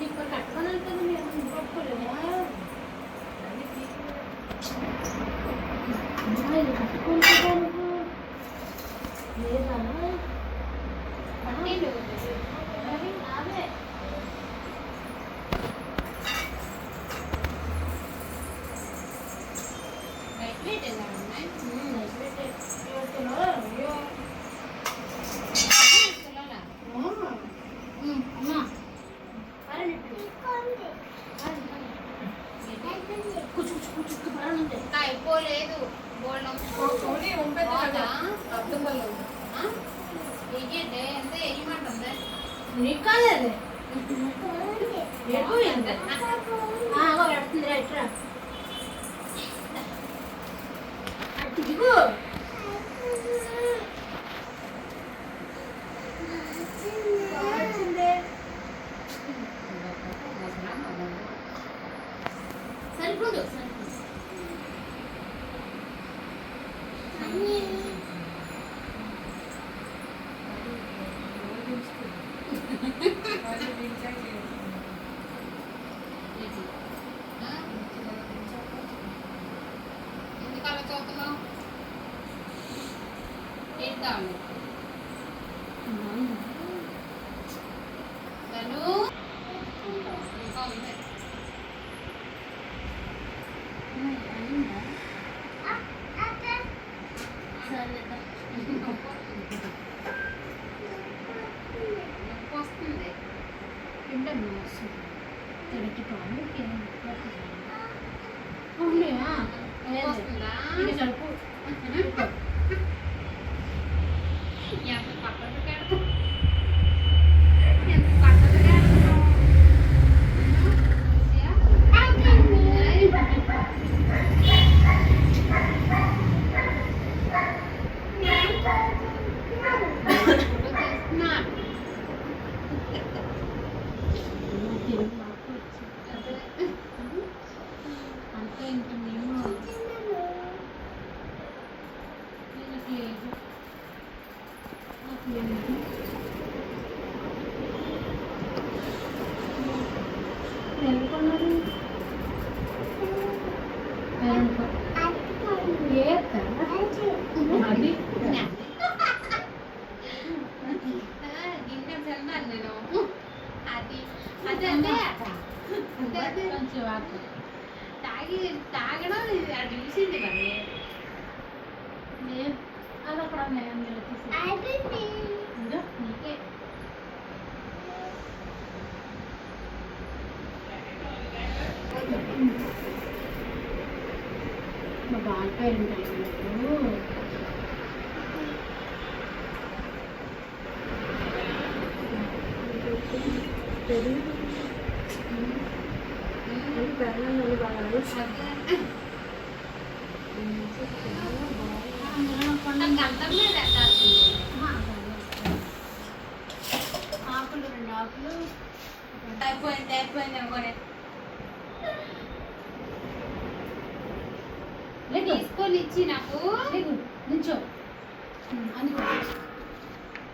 ఇక్కడ కట్టుకొని వెళ్తాను మేము పట్టుకోలేదా ఇది కట్టుకుంటాను లేదా అదే అయిపోలేదు ఎంత వేయమంటుంది నీకు కాలేదు పెడుతుంది రైట్రా అట్టుకు సరిపోదు ఎందుకలా చూస్తున్నావు ఏంటాను వస్తుంది వస్తుందా ఎంత పక్కన కడతా ఎంత పక్కన కడతా అంతే ఇంకా మేము లేదు ఎందుకున్నారు అది గిన్నె చల్లాను నేను అది అదే అదే కొంచెం వాటర్ తాగడం అది చూసింది మరి లేదు అది అక్కడ ఉన్నాయి అందులో తీసి నీకే మా బాగా ఉంటాయి గంటం మీద ఆకులు 2 ఆకులు అయిపోయింది అనుకోనే తీసుకొని ఇచ్చి నాకు నుంచో అనుకో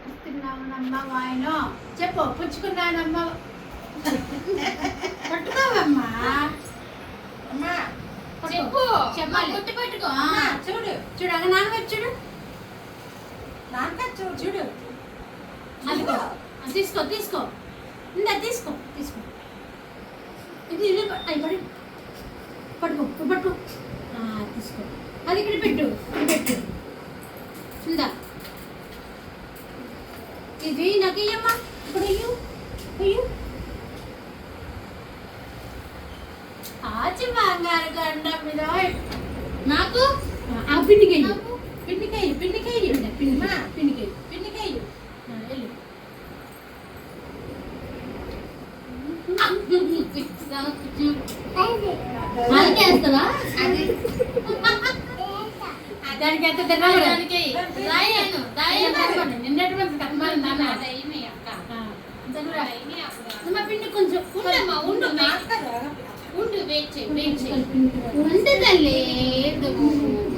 ఇస్తున్నావునమ్మా వాయనో చెప్పు పుచ్చుకున్నానమ్మా పట్టుకోవమ్మా అమ్మా చెప్పు చెప్పాలి గుర్తు పెట్టుకో చూడు చూడు అలా నాన్న వైపు చూడు చూడు అదిగో తీసుకో ఇందా తీసుకో ఇది అవి పట్టుకో తీసుకో అది ఇక్కడ పెట్టు ఇందా ఇది నాకు ఇయ్యమ్మా ఇప్పుడు అయ్యు ఆచి బంగారు గండ మీద నాకు ఆ పిండికాయ దానికి ఎంత తిన్నానికి నిన్నటి మంది పిండి కొంచెం ఉండు వెయిట్ ఉంటే తల్లి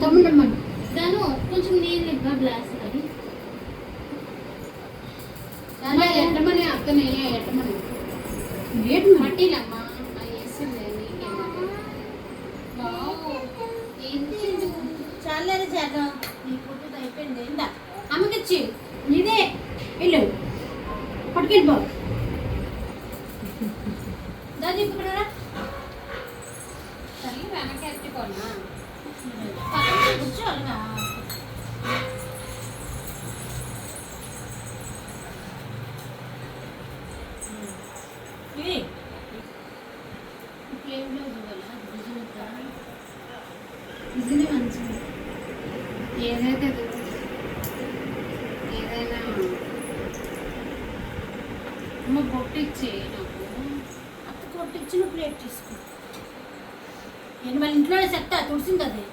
తమ్ముడమ్మని దాను కొంచెం నీళ్ళు ఇవ్వ గ్లాస్ అది ఎంతమని అక్కనే ఏంటి మరి? పట్టీలమ్మా వేసింది నీకేమో వావ్, ఏంటి ఇది? చాలేదే చేద్దాం. నీ ఫుడ్ అయిపోయింది. ఇందా అమ్మకిచ్చి నీదే వెళ్ళు పట్టుకెళ్ళిపో. దాన్ని ఇప్పుడు తల్లి వెనక్కి ఎత్తుకోనా కూర్చోవాలిగా. ఇది ఫ్లేమ్లో ఇవ్వాలా ఇది మంచిది. ఏదైతే ఏదైనా అమ్మ బొట్టిచ్చే నాకు అత్త కొట్టించిన ప్లేట్ తీసుకో. నేను వాళ్ళ ఇంట్లో చెప్తా తుడిసింది అది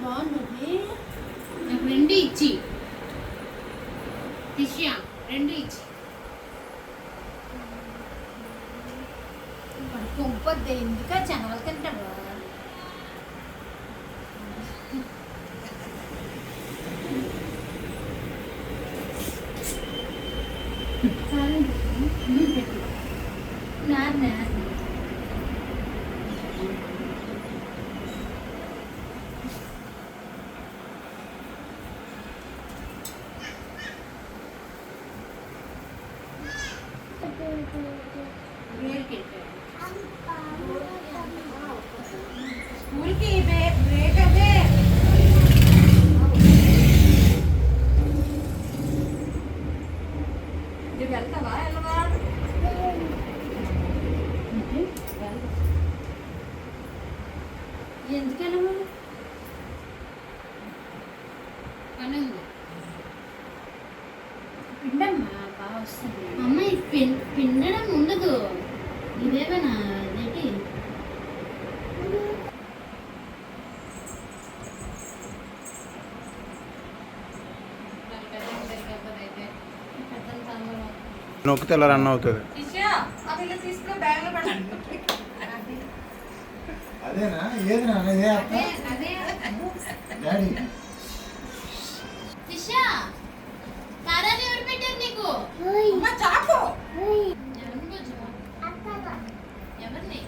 బాగుంది. నాకు రెండు ఇచ్చి తిష్యా రెండు ఇచ్చి పొంపొద్దు ఎందుక చెనవలు తింటాడు. స్కూల్కి బ్రేక్ అదే. నువ్వు వెళ్తావా వెళ్ళవా? ఎందుకు వెళ్ళవు? పని ఉంది పిండమ్మా బాగా వస్తుంది. అమ్మాయి పిండడం ఉండదు ఇదేమైనా అదేంటి నొక్కితే అలా రన్ అవుతుంది. తీసుకో బ్యాగ్లో పడండి. అదేనా ఏది నాన్న ఏ అక్క అదే డాడీ దిశా కారాలు ఎవరు పెట్టారు నీకు చాపు ఎవరిని కొంచెం ఎవరిని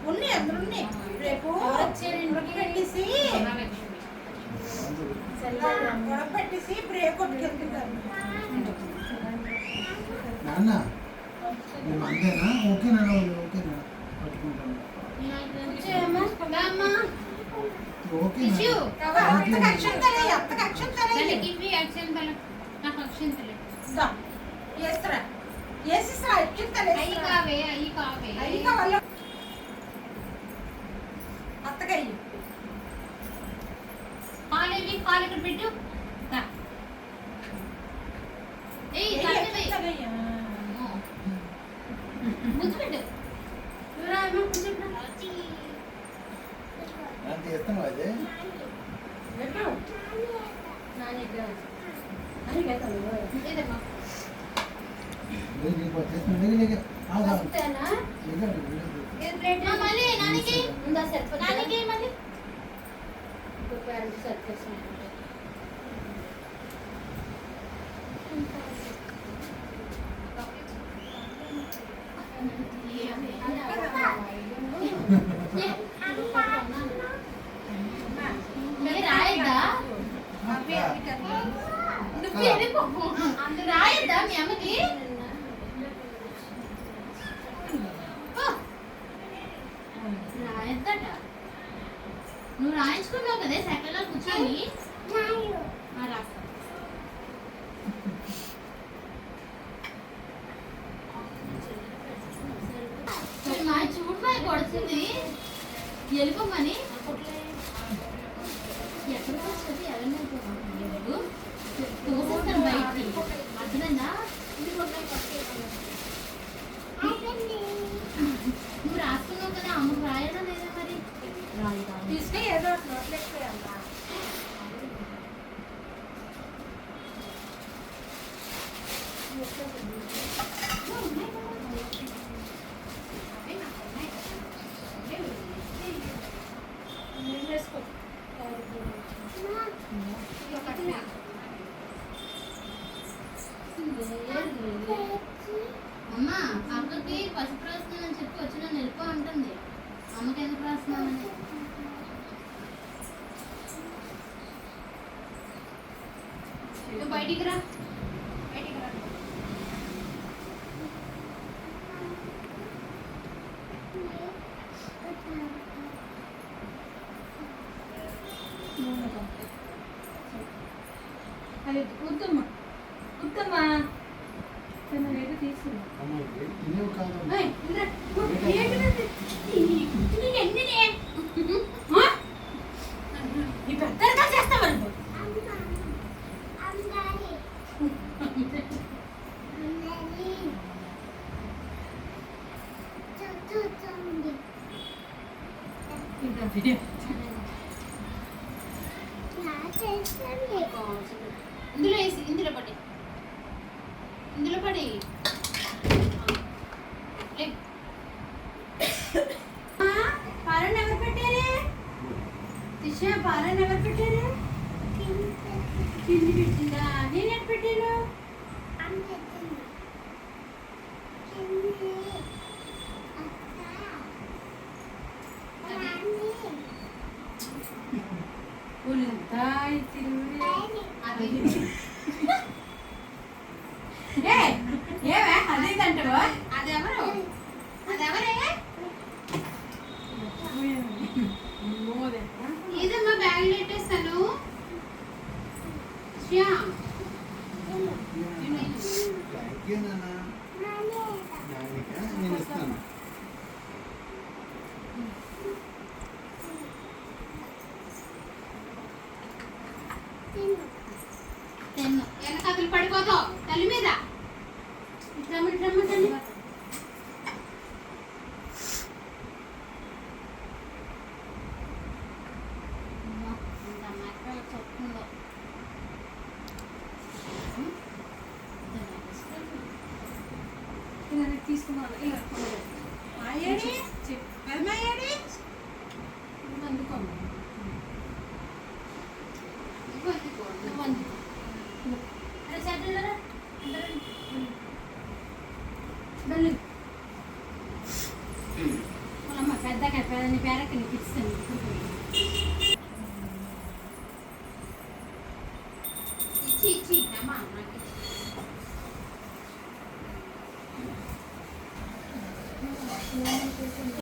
ఉన్నాయి అందరూ ఉన్నాయి. రేపు పెట్టేసి పెట్టేసి బ్రేక్ కొట్టుకెళ్తున్నారు. నాన్న మేము అంతేనా ఓకేనా ఓకేనా పట్టుకుంటాను టిష్యూ. ఓకేనా దానికి ఇవి అక్షంతలు నాకు అక్షంతలు అయ్యి కావే అయ్యి కావే అత్తకయ్యి కాలేవి కాలు ఇక్కడ పెట్టు దా. ఏయ్ కాలు వేయ్. ముద్దు పెట్టు అంటే ఇస్తాను అదే ఏదమ్మా మళ్ళీ నానికి నానికి మళ్ళీ రాయద్దా రాయద్దా మీ అమ్మకి రాయద్దట నువ్వు రాయించుకున్నావు కదా సెకండ్లో కూర్చొని రాస్తా మా చూడమాయి కొడుతుంది వెళ్ళిపోమని ఎక్కడికి వస్తుంది ఎవరిని తోసేస్తాను బయటికి అర్థమైందా నువ్వు రాసుకున్నావు కదా అమ్మకు రాయడం లేదా మరి తీసుకే ఏదో నోట్లేకపోయాం. బయటికి రా బయటికి రా అది కూర్చోమ్మా కూర్చోమ్మా ఏదో తీసుకున్నా అమ్మ, తినేవి కాదు. ఏయ్, ఇంద్ర, ఏంటిది? ఈ గుర్తులు ఎన్నినే? ఆ? ఈ పెద్దగా చేస్తావా నువ్వు? ఇంకా వీడియో. ఇందులో వేసి ఇందులో పడి ఇందులో పడి పాలన ఎవరు పెట్టారు దిశ పాలన ఎవరు పెట్టారు కింది పెట్టిందా నేను ఎటు పెట్టాను ఊళ్ళంతా అది ఏవే అదేంటంటావా అదెవరు అదెవరే ఇదమ్మా బ్యాగ్ పెట్టేస్తాను శ్యామ్ థ్యాంక్ యూ నాన్న. నాన్నకా? నేను ఇస్తాను. వెనకాతలు పడిపోతావు తల్లి మీద ఇట్రమ్మ ఇట్రమ్మ తల్లి తీసుకున్నాను మాయేడి పెదమాయేడి అందుకోమ్మా నువ్వు అందుకో అరే సైడ్లరా బల్లి అమ్మ పెద్దగా నీ పేరకి నీకు ఇస్తాను